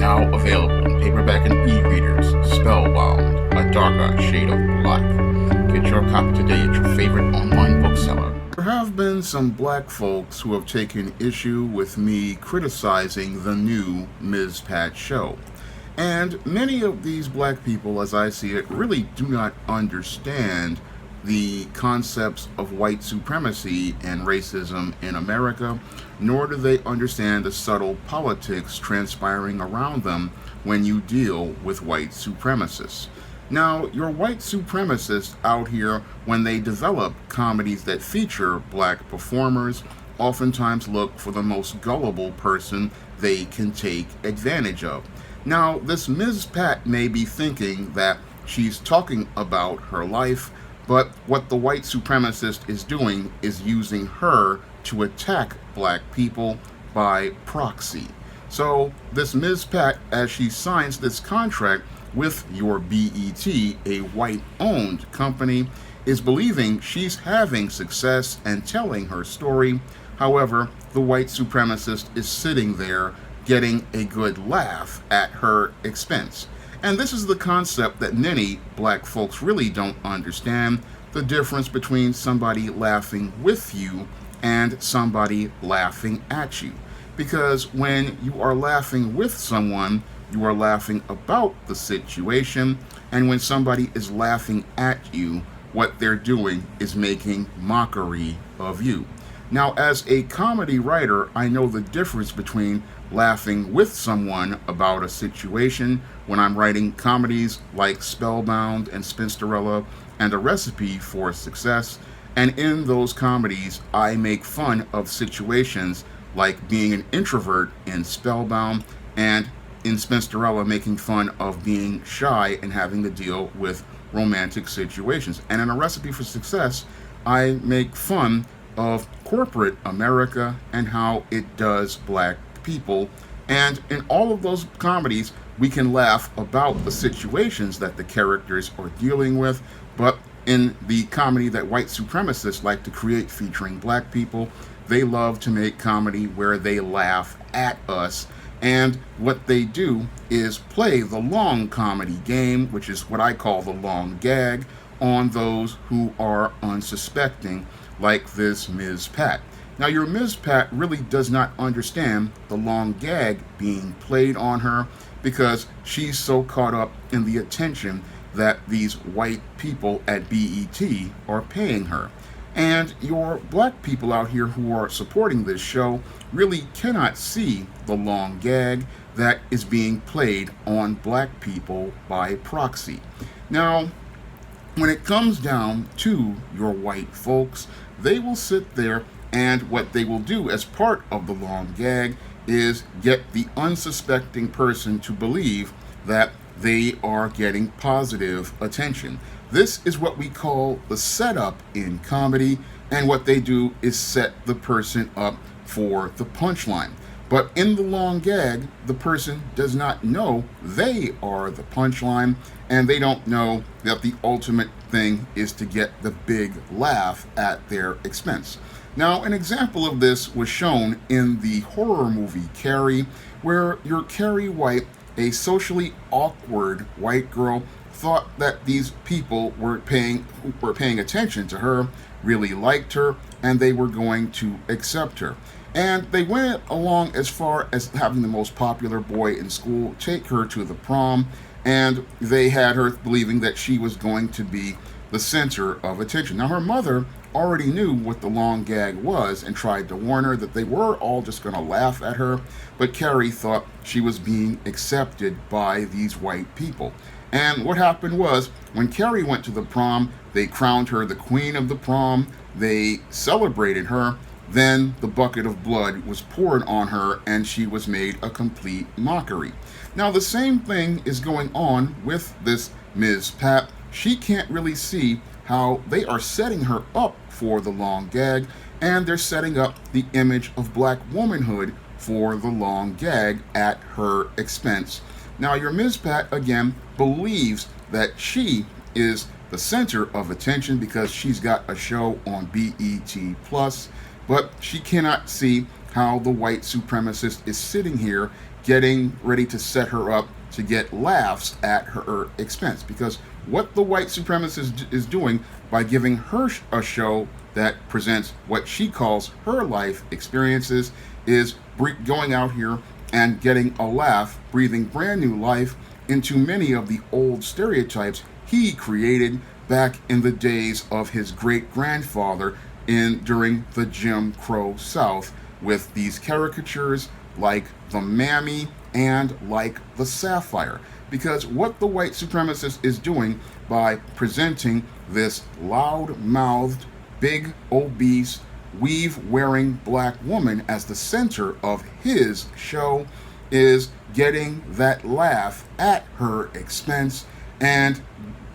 Now available in paperback and e-readers, Spellbound, A Darker Shade of Black. Get your copy today at your favorite online bookseller. There have been some black folks who have taken issue with me criticizing the new Ms. Pat show. And many of these black people, as I see it, really do not understand the concepts of white supremacy and racism in America, nor do they understand the subtle politics transpiring around them when you deal with white supremacists. Now, your white supremacists out here, when they develop comedies that feature black performers, oftentimes look for the most gullible person they can take advantage of. Now, this Ms. Pat may be thinking that she's talking about her life, but what the white supremacist is doing is using her to attack black people by proxy. So this Ms. Pat, as she signs this contract with your BET, a white-owned company, is believing she's having success and telling her story. However, the white supremacist is sitting there getting a good laugh at her expense. And this is the concept that many black folks really don't understand, the difference between somebody laughing with you and somebody laughing at you. Because when you are laughing with someone, you are laughing about the situation, and when somebody is laughing at you, what they're doing is making mockery of you. Now, as a comedy writer, I know the difference between laughing with someone about a situation when I'm writing comedies like Spellbound and Spinsterella and A Recipe for Success, and in those comedies I make fun of situations like being an introvert in Spellbound, and in Spinsterella making fun of being shy and having to deal with romantic situations. And in A Recipe for Success, I make fun of corporate America and how it does black people. And in all of those comedies, we can laugh about the situations that the characters are dealing with, but in the comedy that white supremacists like to create featuring black people, they love to make comedy where they laugh at us. And what they do is play the long comedy game, which is what I call the long gag, on those who are unsuspecting, like this Ms. Pat. Now, your Ms. Pat really does not understand the long gag being played on her because she's so caught up in the attention that these white people at BET are paying her. And your black people out here who are supporting this show really cannot see the long gag that is being played on black people by proxy. Now, when it comes down to your white folks, they will sit there, and what they will do as part of the long gag is get the unsuspecting person to believe that they are getting positive attention. This is what we call the setup in comedy, and what they do is set the person up for the punchline. But in the long gag, the person does not know they are the punchline, and they don't know that the ultimate thing is to get the big laugh at their expense. Now, an example of this was shown in the horror movie Carrie, where your Carrie White, a socially awkward white girl, thought that these people were paying attention to her, really liked her, and they were going to accept her. And they went along as far as having the most popular boy in school take her to the prom, and they had her believing that she was going to be the center of attention. Now, her mother already knew what the long gag was and tried to warn her that they were all just going to laugh at her, but Carrie thought she was being accepted by these white people. And what happened was, when Carrie went to the prom, they crowned her the queen of the prom, they celebrated her, then the bucket of blood was poured on her and she was made a complete mockery. Now, the same thing is going on with this Ms. Pat. She can't really see how they are setting her up for the long gag, and they're setting up the image of black womanhood for the long gag at her expense. Now, your Ms. Pat, again, believes that she is the center of attention because she's got a show on BET+, but she cannot see how the white supremacist is sitting here getting ready to set her up to get laughs at her expense. Because what the white supremacist is doing by giving her a show that presents what she calls her life experiences is going out here and getting a laugh, breathing brand new life into many of the old stereotypes he created back in the days of his great-grandfather during the Jim Crow South, with these caricatures like the Mammy and like the Sapphire. Because what the white supremacist is doing by presenting this loud-mouthed, big, obese, weave-wearing black woman as the center of his show is getting that laugh at her expense and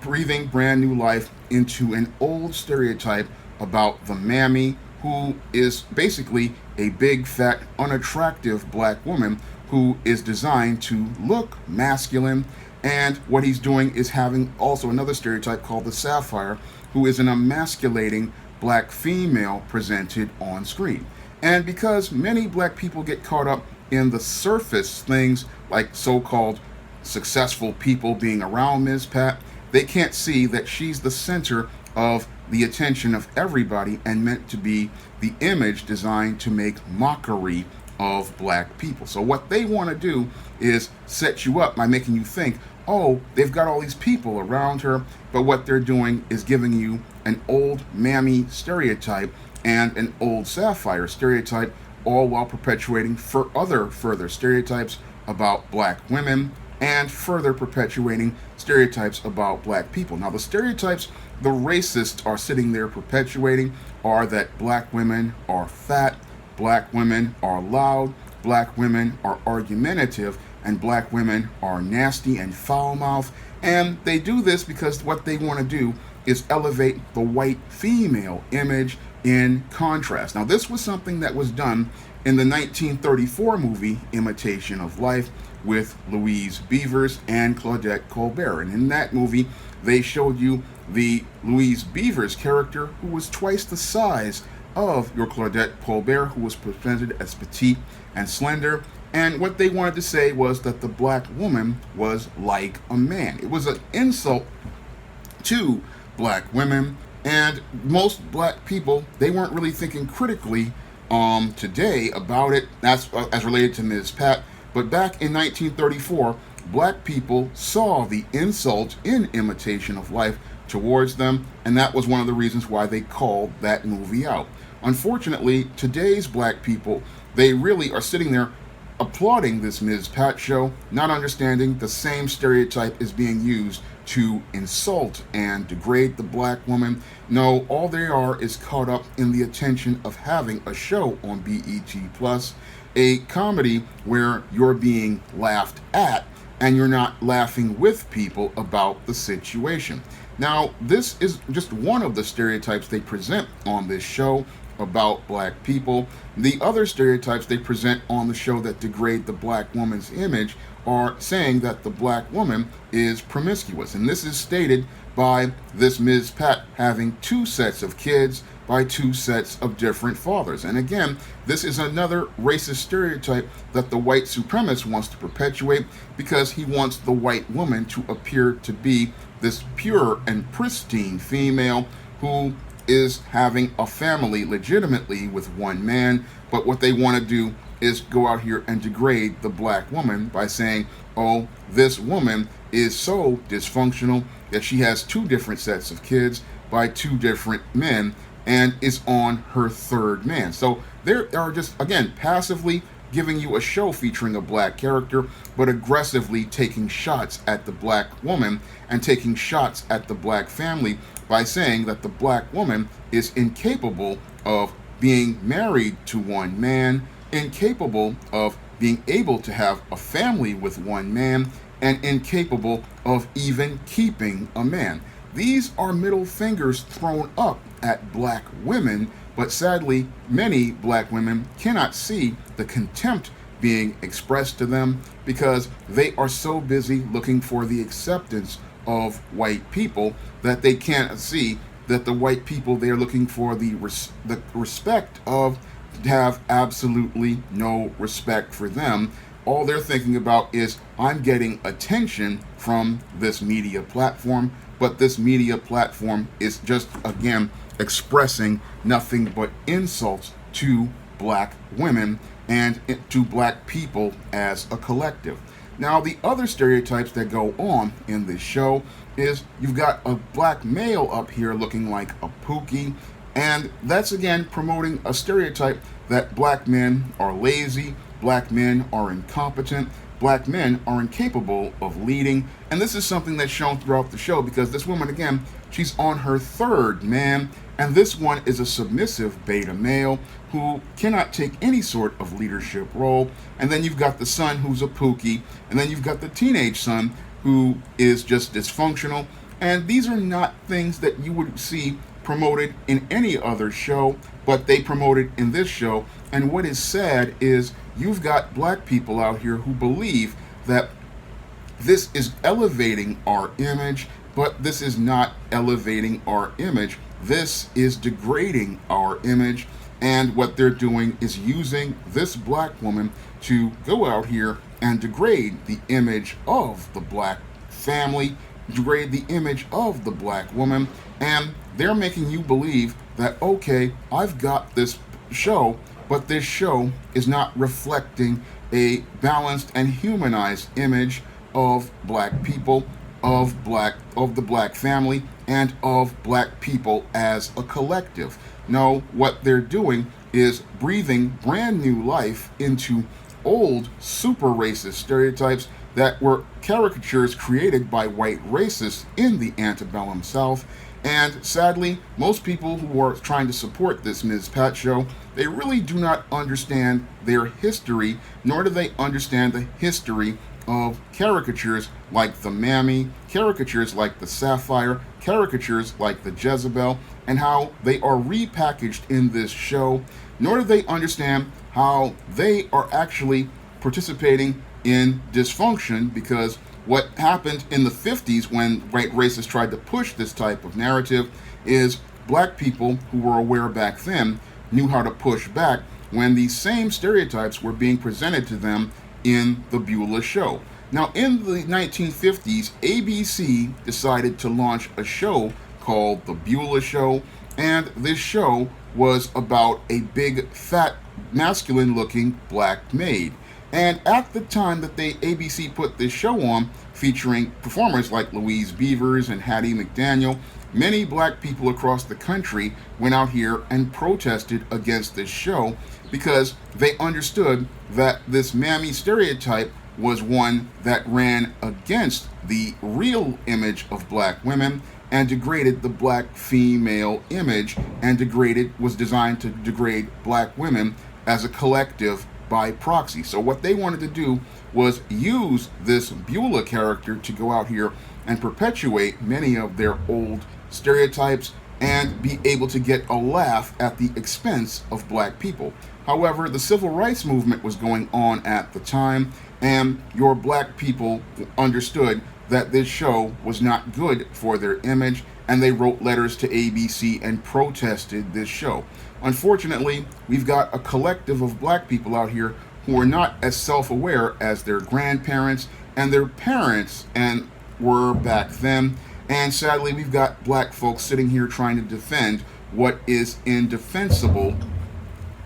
breathing brand new life into an old stereotype about the Mammy, who is basically a big, fat, unattractive black woman who is designed to look masculine. And what he's doing is having also another stereotype called the Sapphire, who is an emasculating black female presented on screen. And because many black people get caught up in the surface things like so-called successful people being around Ms. Pat, they can't see that she's the center of the attention of everybody and meant to be the image designed to make mockery of black people. So what they want to do is set you up by making you think, oh, they've got all these people around her, but what they're doing is giving you an old Mammy stereotype and an old Sapphire stereotype, all while perpetuating further stereotypes about black women and further perpetuating stereotypes about black people. Now, the stereotypes the racists are sitting there perpetuating are that black women are fat, black women are loud, black women are argumentative, and black women are nasty and foul-mouthed. And they do this because what they want to do is elevate the white female image in contrast. Now, this was something that was done in the 1934 movie Imitation of Life with Louise Beavers and Claudette Colbert. And in that movie, they showed you the Louise Beavers character, who was twice the size of your Claudette Colbert, who was presented as petite and slender. And what they wanted to say was that the black woman was like a man. It was an insult to black women, and most black people, they weren't really thinking critically today about it as related to Ms. Pat. But back in 1934, black people saw the insult in Imitation of Life towards them, and that was one of the reasons why they called that movie out. Unfortunately, today's black people, they really are sitting there applauding this Ms. Pat show, not understanding the same stereotype is being used to insult and degrade the black woman. No, all they are is caught up in the attention of having a show on BET Plus, a comedy where you're being laughed at and you're not laughing with people about the situation. Now, this is just one of the stereotypes they present on this show about black people. The other stereotypes they present on the show that degrade the black woman's image are saying that the black woman is promiscuous. And this is stated by this Ms. Pat having 2 sets of kids by 2 sets of different fathers. And again, this is another racist stereotype that the white supremacist wants to perpetuate, because he wants the white woman to appear to be this pure and pristine female who is having a family legitimately with one man. But what they want to do is go out here and degrade the black woman by saying, oh, this woman is so dysfunctional that she has 2 different sets of kids by 2 different men and is on her 3rd man. So they are just, again, passively giving you a show featuring a black character, but aggressively taking shots at the black woman and taking shots at the black family by saying that the black woman is incapable of being married to one man, incapable of being able to have a family with one man, and incapable of even keeping a man. These are middle fingers thrown up at black women, but sadly, many black women cannot see the contempt being expressed to them because they are so busy looking for the acceptance of white people that they can't see that the white people they're looking for the respect of have absolutely no respect for them. all they're thinking about is, I'm getting attention from this media platform, but this media platform is just, again, expressing nothing but insults to black women and to black people as a collective. Now, the other stereotypes that go on in this show is you've got a black male up here looking like a pookie, and that's again promoting a stereotype that black men are lazy, black men are incompetent, black men are incapable of leading. And this is something that's shown throughout the show, because this woman, again, she's on her third man, and this one is a submissive beta male who cannot take any sort of leadership role. And then you've got the son who's a pookie, and then you've got the teenage son who is just dysfunctional. And these are not things that you would see promoted in any other show, but they promoted in this show. And what is sad is you've got black people out here who believe that this is elevating our image, but this is not elevating our image. This is degrading our image. And what they're doing is using this black woman to go out here and degrade the image of the black family, degrade the image of the black woman. And they're making you believe that, okay, I've got this show, but this show is not reflecting a balanced and humanized image of black people, of the black family, and of black people as a collective. No, what they're doing is breathing brand new life into old super racist stereotypes that were caricatures created by white racists in the antebellum South. And sadly, most people who are trying to support this Ms. Pat show, they really do not understand their history, nor do they understand the history of caricatures like the Mammy, caricatures like the Sapphire, caricatures like the Jezebel, and how they are repackaged in this show, nor do they understand how they are actually participating in dysfunction, because what happened in the 50s when white racists tried to push this type of narrative is black people who were aware back then knew how to push back when these same stereotypes were being presented to them in the Beulah show. Now, in the 1950s, ABC decided to launch a show called The Beulah Show, and this show was about a big, fat, masculine-looking black maid. And at the time that ABC put this show on, featuring performers like Louise Beavers and Hattie McDaniel, many black people across the country went out here and protested against this show because they understood that this mammy stereotype was one that ran against the real image of black women and degraded the black female image, and was designed to degrade black women as a collective by proxy. So what they wanted to do was use this Beulah character to go out here and perpetuate many of their old stereotypes and be able to get a laugh at the expense of black people. However, the civil rights movement was going on at the time, and your black people understood that this show was not good for their image, and they wrote letters to ABC and protested this show. Unfortunately, we've got a collective of black people out here who are not as self-aware as their grandparents and their parents and were back then. And sadly, we've got black folks sitting here trying to defend what is indefensible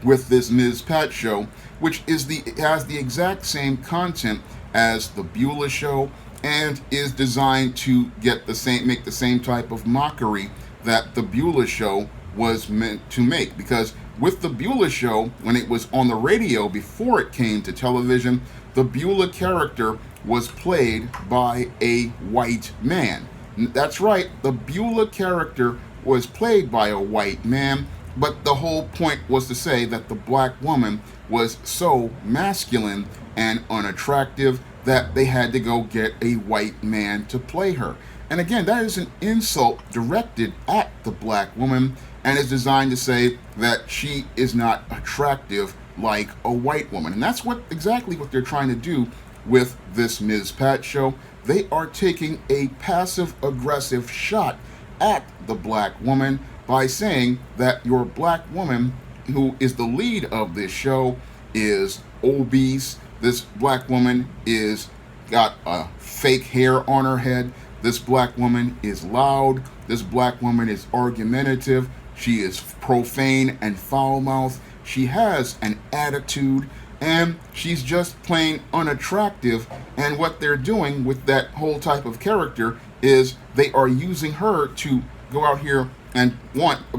with this Ms. Pat show, which has the exact same content as the Beulah show and is designed to make the same type of mockery that the Beulah show was meant to make. Because with the Beulah show, when it was on the radio before it came to television, the Beulah character was played by a white man. That's right, the Beulah character was played by a white man, but the whole point was to say that the black woman was so masculine and unattractive that they had to go get a white man to play her. And again, that is an insult directed at the black woman and is designed to say that she is not attractive like a white woman. And that's exactly what they're trying to do with this Ms. Pat show. They are taking a passive-aggressive shot at the black woman by saying that your black woman, who is the lead of this show, is obese, This black woman is got a fake hair on her head. This black woman is loud. This black woman is argumentative. She is profane and foul-mouthed. She has an attitude, and she's just plain unattractive. And what they're doing with that whole type of character is they are using her to go out here and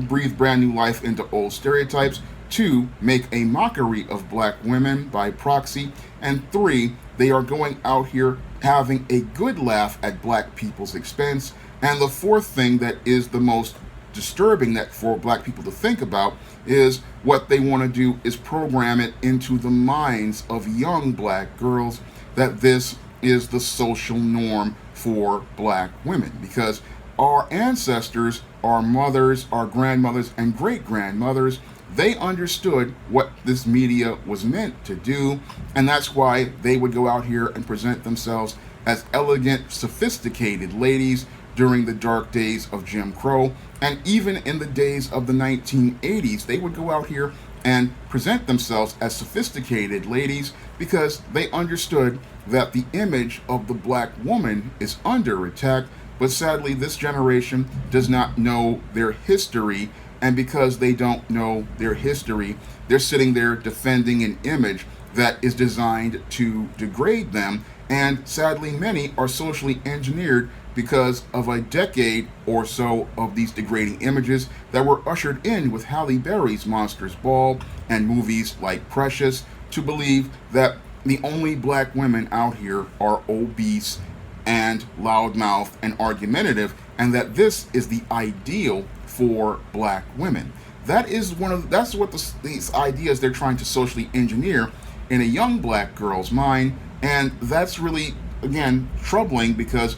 breathe brand new life into old stereotypes, 2, make a mockery of black women by proxy, and 3, they are going out here having a good laugh at black people's expense. And the 4th thing that is the most disturbing that for black people to think about is what they want to do is program it into the minds of young black girls that this is the social norm for black women, because our ancestors, our mothers, our grandmothers, and great-grandmothers, they understood what this media was meant to do, and that's why they would go out here and present themselves as elegant, sophisticated ladies during the dark days of Jim Crow. And even in the days of the 1980s, they would go out here and present themselves as sophisticated ladies because they understood that the image of the black woman is under attack. But sadly, this generation does not know their history, and because they don't know their history, they're sitting there defending an image that is designed to degrade them. And sadly, many are socially engineered because of a decade or so of these degrading images that were ushered in with Halle Berry's Monsters Ball and movies like Precious, to believe that the only black women out here are obese and loudmouth and argumentative, and that this is the ideal for black women. That's what these ideas they're trying to socially engineer in a young black girl's mind, and that's really, again, troubling because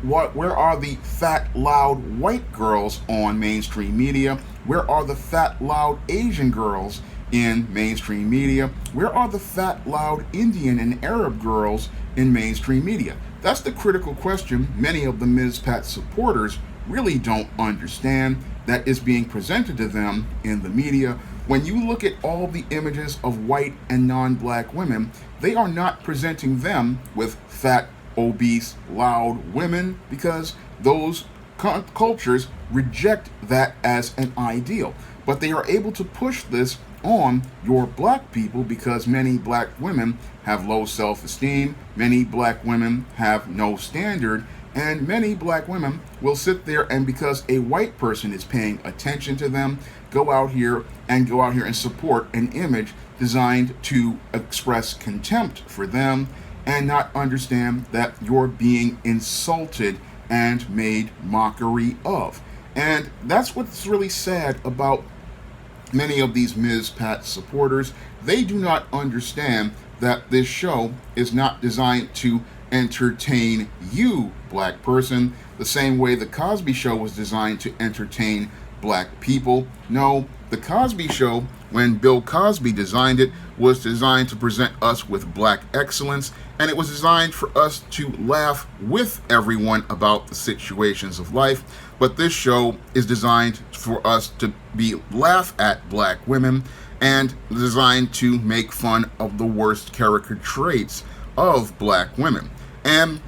where are the fat, loud white girls on mainstream media? Where are the fat, loud Asian girls in mainstream media? Where are the fat, loud Indian and Arab girls in mainstream media? That's the critical question many of the Ms. Pat supporters really don't understand that is being presented to them in the media. When you look at all the images of white and non-black women, they are not presenting them with fat, obese, loud women, because those cultures reject that as an ideal. But they are able to push this on your black people because many black women have low self-esteem, many black women have no standard, and many black women will sit there and, because a white person is paying attention to them, go out here and support an image designed to express contempt for them and not understand that you're being insulted and made mockery of. And that's what's really sad about many of these Ms. Pat supporters. They do not understand that this show is not designed to entertain you, black person, the same way the Cosby Show was designed to entertain black people. No, the Cosby Show, when Bill Cosby designed it, was designed to present us with black excellence, and it was designed for us to laugh with everyone about the situations of life. But this show is designed for us to laugh at black women and designed to make fun of the worst character traits of black women. And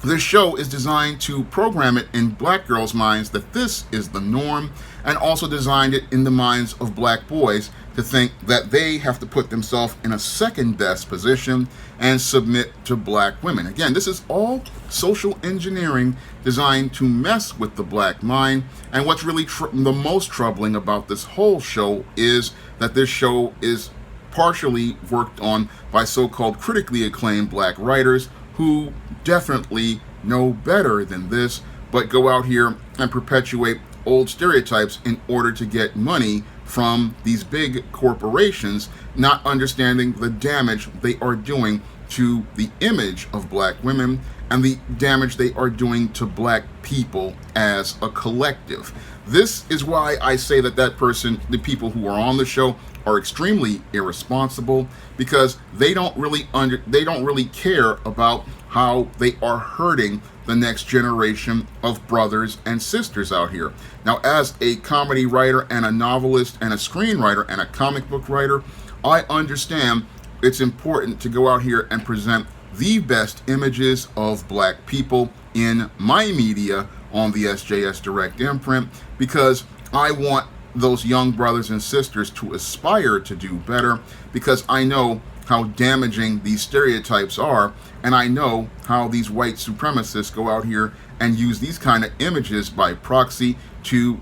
this show is designed to program it in black girls' minds that this is the norm, and also designed it in the minds of black boys to think that they have to put themselves in a second best position and submit to black women. Again, this is all social engineering designed to mess with the black mind. And what's really the most troubling about this whole show is that this show is partially worked on by so-called critically acclaimed black writers who definitely know better than this, but go out here and perpetuate old stereotypes in order to get money from these big corporations, not understanding the damage they are doing to the image of black women and the damage they are doing to black people as a collective. This is why I say that the people who are on the show are extremely irresponsible, because they don't really care about how they are hurting the next generation of brothers and sisters out here. Now, as a comedy writer and a novelist and a screenwriter and a comic book writer, I understand it's important to go out here and present the best images of black people in my media on the SJS Direct imprint, because I want those young brothers and sisters to aspire to do better, because I know how damaging these stereotypes are, and I know how these white supremacists go out here and use these kind of images by proxy to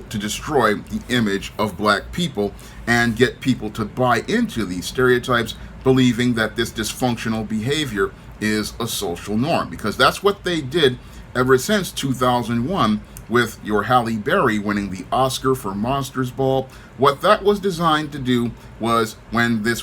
destroy the image of black people and get people to buy into these stereotypes, believing that this dysfunctional behavior is a social norm, because that's what they did ever since 2001 with your Halle Berry winning the Oscar for Monsters Ball. What that was designed to do was, when this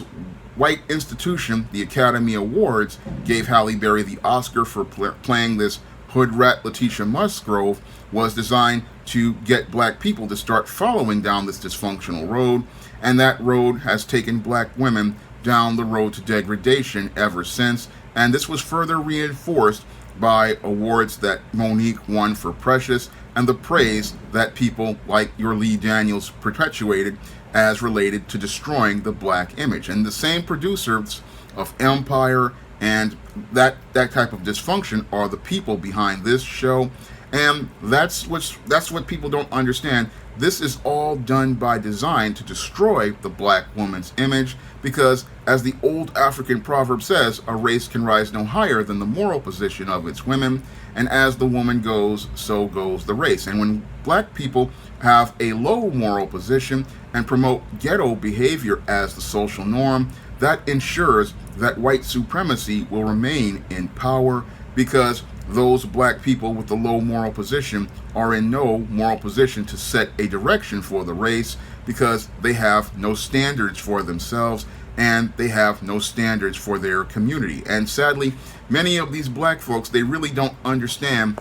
white institution, the Academy Awards, gave Halle Berry the Oscar for playing this hood rat Letitia Musgrove, was designed to get black people to start following down this dysfunctional road, and that road has taken black women down the road to degradation ever since. And this was further reinforced by awards that Monique won for Precious, and the praise that people like your Lee Daniels perpetuated as related to destroying the black image. And the same producers of Empire and that type of dysfunction are the people behind this show. And that's what people don't understand. This is all done by design to destroy the black woman's image, because, as the old African proverb says, a race can rise no higher than the moral position of its women, and as the woman goes, so goes the race. And when black people have a low moral position and promote ghetto behavior as the social norm, that ensures that white supremacy will remain in power, because those black people with the low moral position are in no moral position to set a direction for the race, because they have no standards for themselves and they have no standards for their community. And sadly, many of these black folks, they really don't understand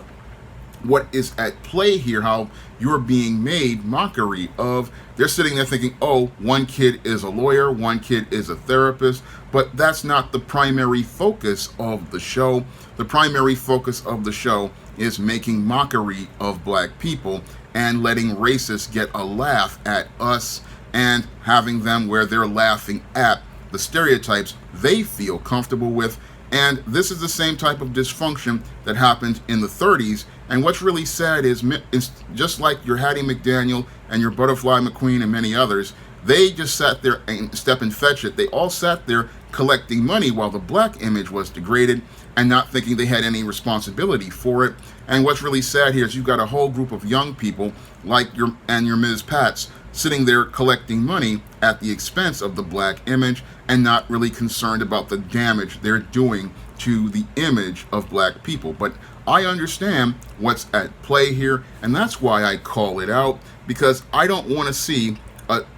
what is at play here, how you're being made mockery of. They're sitting there thinking, oh, one kid is a lawyer, one kid is a therapist, but that's not the primary focus of the show. The primary focus of the show is making mockery of black people and letting racists get a laugh at us, and having them where they're laughing at the stereotypes they feel comfortable with. And this is the same type of dysfunction that happened in the 30s. And what's really sad is just like your Hattie McDaniel and your Butterfly McQueen and many others, they just sat there and step and fetch it. They all sat there collecting money while the black image was degraded and not thinking they had any responsibility for it. And what's really sad here is you've got a whole group of young people like your Ms. Pats sitting there collecting money at the expense of the black image and not really concerned about the damage they're doing to the image of black people. But I understand what's at play here, and that's why I call it out, because I don't want to see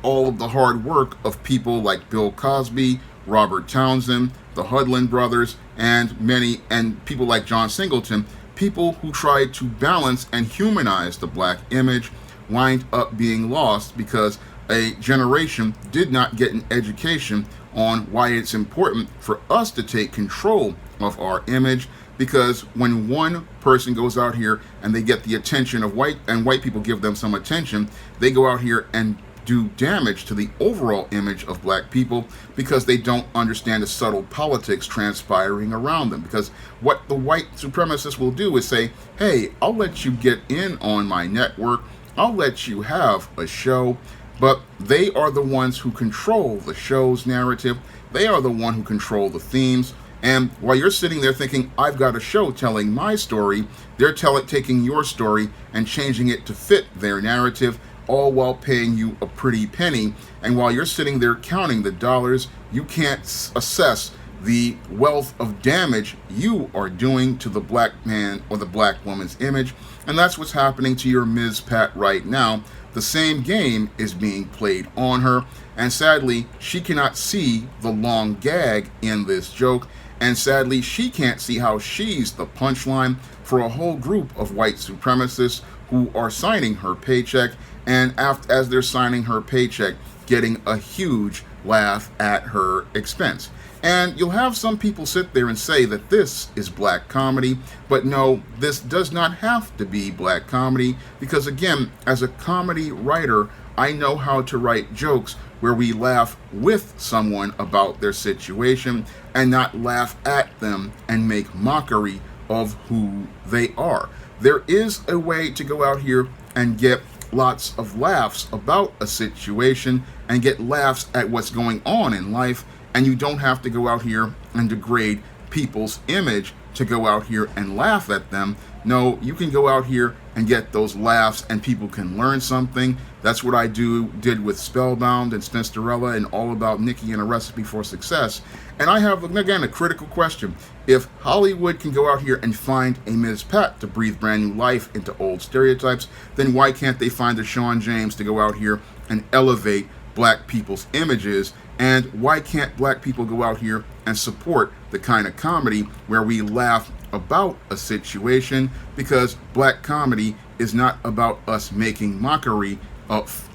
all of the hard work of people like Bill Cosby, Robert Townsend, the Hudlin brothers, and people like John Singleton, people who tried to balance and humanize the black image, wind up being lost because a generation did not get an education on why it's important for us to take control of our image. Because when one person goes out here and they get the attention of white people give them some attention, they go out here and do damage to the overall image of black people, because they don't understand the subtle politics transpiring around them. Because what the white supremacists will do is say, hey, I'll let you get in on my network, I'll let you have a show, but they are the ones who control the show's narrative. They are the one who control the themes. And while you're sitting there thinking, I've got a show telling my story, they're taking your story and changing it to fit their narrative, all while paying you a pretty penny. And while you're sitting there counting the dollars, you can't assess the wealth of damage you are doing to the black man or the black woman's image. And that's what's happening to your Ms. Pat right now. The same game is being played on her, and sadly, she cannot see the long gag in this joke, and sadly, she can't see how she's the punchline for a whole group of white supremacists who are signing her paycheck, and as they're signing her paycheck, getting a huge laugh at her expense. And you'll have some people sit there and say that this is black comedy, but no, this does not have to be black comedy, because again, as a comedy writer, I know how to write jokes where we laugh with someone about their situation and not laugh at them and make mockery of who they are. There is a way to go out here and get lots of laughs about a situation and get laughs at what's going on in life, and you don't have to go out here and degrade people's image to go out here and laugh at them. No, you can go out here and get those laughs and people can learn something. That's what I did with Spellbound and Spinsterella and All About Nikki and A Recipe for Success. And I have, again, a critical question. If Hollywood can go out here and find a Ms. Pat to breathe brand new life into old stereotypes, then why can't they find a Sean James to go out here and elevate black people's images? And why can't black people go out here and support the kind of comedy where we laugh about a situation? Because black comedy is not about us making mockery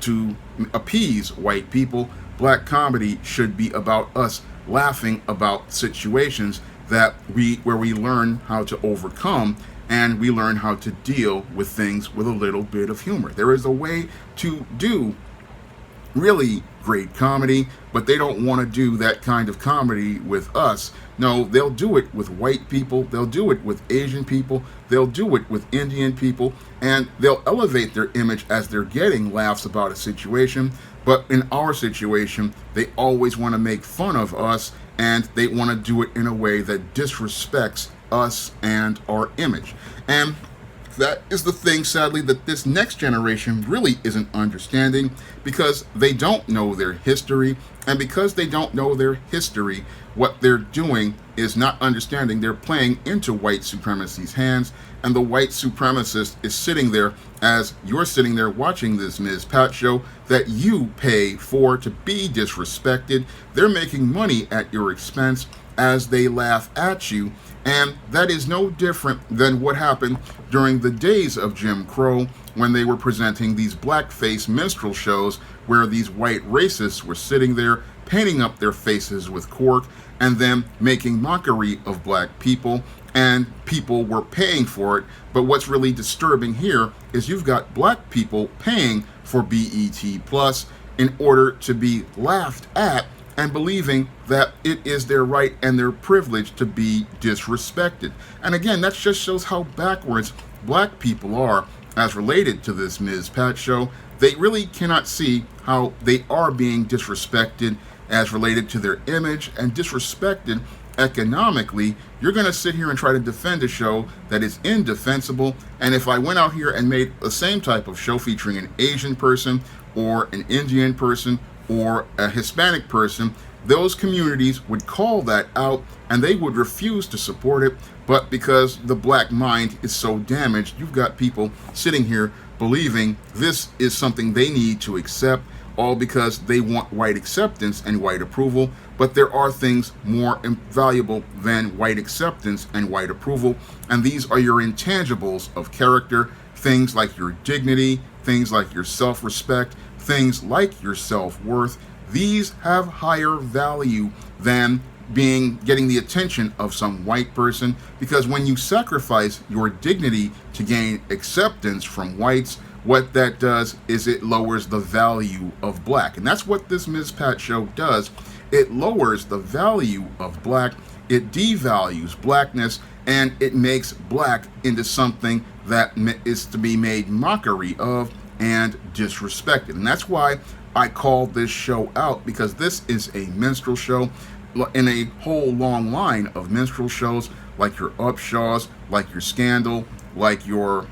to appease white people. Black comedy should be about us laughing about situations where we learn how to overcome and we learn how to deal with things with a little bit of humor. There is a way to do really great comedy, but they don't want to do that kind of comedy with us. No, they'll do it with white people, they'll do it with Asian people, they'll do it with Indian people, and they'll elevate their image as they're getting laughs about a situation. But in our situation, they always want to make fun of us, and they want to do it in a way that disrespects us and our image. And that is the thing, sadly, that this next generation really isn't understanding, because they don't know their history. And because they don't know their history, what they're doing is not understanding. They're playing into white supremacy's hands, and the white supremacist is sitting there as you're sitting there watching this Ms. Pat show that you pay for to be disrespected. They're making money at your expense as they laugh at you. And that is no different than what happened during the days of Jim Crow, when they were presenting these blackface minstrel shows where these white racists were sitting there painting up their faces with cork and then making mockery of black people, and people were paying for it. But what's really disturbing here is you've got black people paying for BET Plus in order to be laughed at and believing that it is their right and their privilege to be disrespected. And again, that just shows how backwards black people are as related to this Ms. Pat show. They really cannot see how they are being disrespected as related to their image and disrespected economically. You're going to sit here and try to defend a show that is indefensible. And if I went out here and made the same type of show featuring an Asian person or an Indian person or a Hispanic person, those communities would call that out and they would refuse to support it. But because the black mind is so damaged, you've got people sitting here believing this is something they need to accept, all because they want white acceptance and white approval. But there are things more valuable than white acceptance and white approval, and these are your intangibles of character, things like your dignity, things like your self-respect, things like your self-worth. These have higher value than getting the attention of some white person, because when you sacrifice your dignity to gain acceptance from whites, what that does is it lowers the value of black. And that's what this Ms. Pat show does. It lowers the value of black, it devalues blackness, and it makes black into something that is to be made mockery of and disrespected. And that's why I call this show out, because this is a minstrel show in a whole long line of minstrel shows like your Upshaws, like your Scandal, like your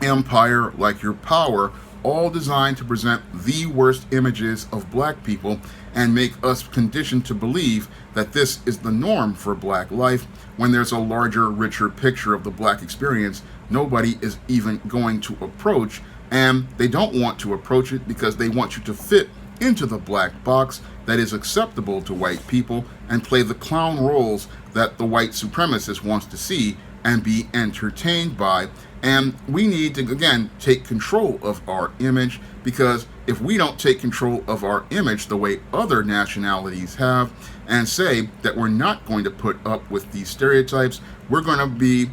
Empire, like your Power, all designed to present the worst images of black people and make us conditioned to believe that this is the norm for black life, when there's a larger, richer picture of the black experience nobody is even going to approach. And they don't want to approach it because they want you to fit into the black box that is acceptable to white people and play the clown roles that the white supremacist wants to see and be entertained by. And we need to, again, take control of our image, because if we don't take control of our image the way other nationalities have and say that we're not going to put up with these stereotypes, we're going to be,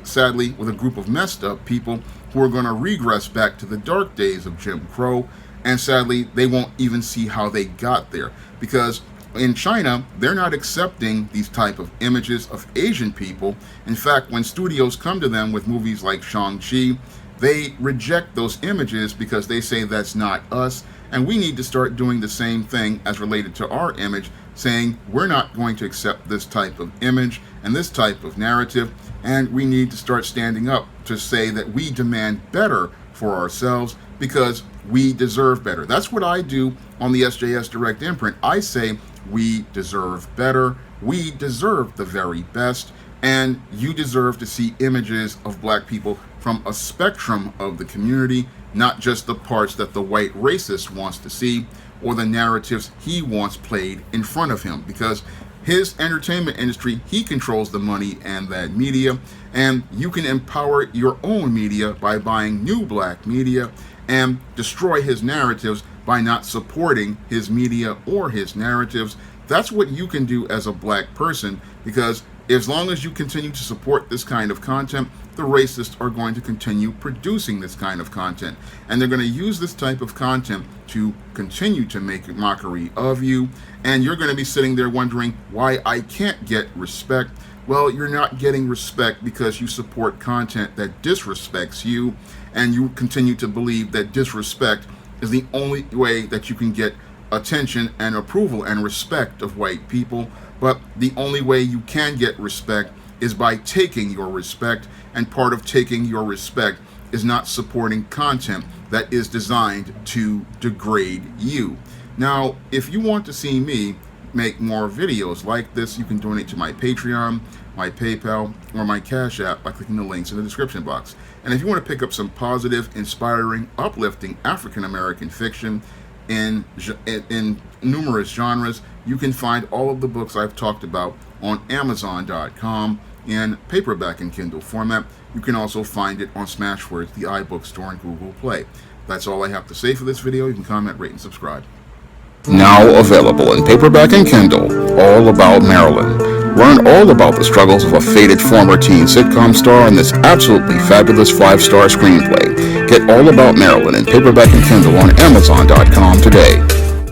sadly, with a group of messed up people who are going to regress back to the dark days of Jim Crow. and sadly, they won't even see how they got there, because in China, they're not accepting these type of images of Asian people. In fact, when studios come to them with movies like Shang-Chi, they reject those images because they say that's not us, and we need to start doing the same thing as related to our image, saying we're not going to accept this type of image and this type of narrative, and we need to start standing up to say that we demand better for ourselves because we deserve better. That's what I do on the SJS Direct imprint. I say we deserve better, we deserve the very best, and you deserve to see images of black people from a spectrum of the community, not just the parts that the white racist wants to see or the narratives he wants played in front of him, because his entertainment industry, he controls the money and that media, and you can empower your own media by buying new black media and destroy his narratives by not supporting his media or his narratives. That's what you can do as a black person, because as long as you continue to support this kind of content, the racists are going to continue producing this kind of content, and they're going to use this type of content to continue to make a mockery of you, and you're going to be sitting there wondering why I can't get respect. Well, you're not getting respect because you support content that disrespects you, and you continue to believe that disrespect is the only way that you can get attention and approval and respect of white people. But the only way you can get respect is by taking your respect, and part of taking your respect is not supporting content that is designed to degrade you. Now, if you want to see me make more videos like this, you can donate to my Patreon, my PayPal, or my Cash App by clicking the links in the description box. And if you want to pick up some positive, inspiring, uplifting African American fiction in numerous genres, you can find all of the books I've talked about on Amazon.com in paperback and Kindle format. You can also find it on Smashwords, the iBook Store, and Google Play. That's all I have to say for this video. You can comment, rate, and subscribe. Now available in paperback and Kindle, All About Marilyn. Learn all about the struggles of a faded former teen sitcom star in this absolutely fabulous 5-star screenplay. Get All About Marilyn in paperback and Kindle on Amazon.com today.